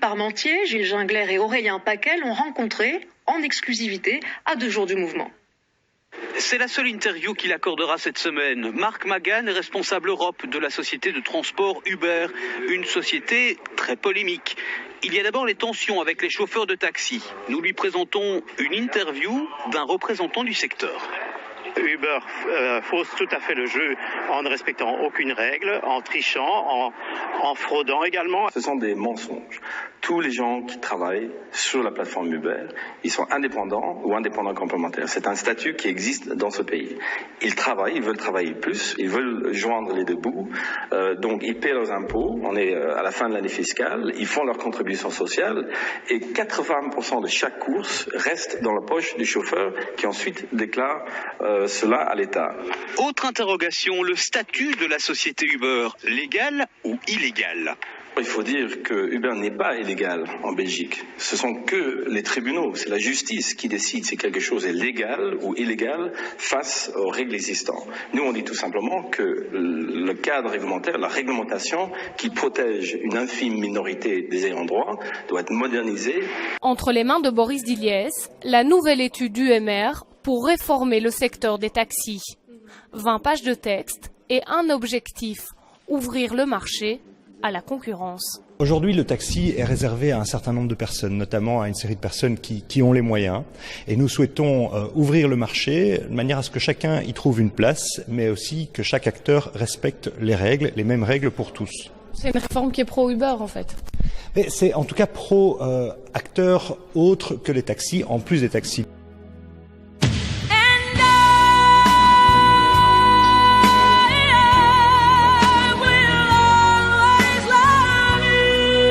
Parmentier, Gilles Gingler et Aurélien Paquet l'ont rencontré en exclusivité à 2 jours du mouvement. C'est la seule interview qu'il accordera cette semaine. Marc Magan est responsable Europe de la société de transport Uber, une société très polémique. Il y a d'abord les tensions avec les chauffeurs de taxi. Nous lui présentons une interview d'un représentant du secteur. Uber fausse tout à fait le jeu en ne respectant aucune règle, en trichant, en fraudant également. Ce sont des mensonges. Tous les gens qui travaillent sur la plateforme Uber, ils sont indépendants ou indépendants complémentaires. C'est un statut qui existe dans ce pays. Ils travaillent, ils veulent travailler plus, ils veulent joindre les deux bouts. Donc ils paient leurs impôts, on est à la fin de l'année fiscale, ils font leur contribution sociale et 80% de chaque course reste dans la poche du chauffeur qui ensuite déclare cela à l'État. Autre interrogation, le statut de la société Uber, légal ou illégal ? Il faut dire que Uber n'est pas illégal en Belgique. Ce sont que les tribunaux, c'est la justice qui décide si quelque chose est légal ou illégal face aux règles existantes. Nous, on dit tout simplement que le cadre réglementaire, la réglementation qui protège une infime minorité des ayants droit doit être modernisée. Entre les mains de Boris Diliès, la nouvelle étude d'UMR pour réformer le secteur des taxis. 20 pages de texte et un objectif, ouvrir le marché à la concurrence. Aujourd'hui, le taxi est réservé à un certain nombre de personnes, notamment à une série de personnes qui ont les moyens. Et nous souhaitons ouvrir le marché de manière à ce que chacun y trouve une place, mais aussi que chaque acteur respecte les règles, les mêmes règles pour tous. C'est une réforme qui est pro-Uber en fait. Mais c'est en tout cas pro-acteurs autres que les taxis, en plus des taxis.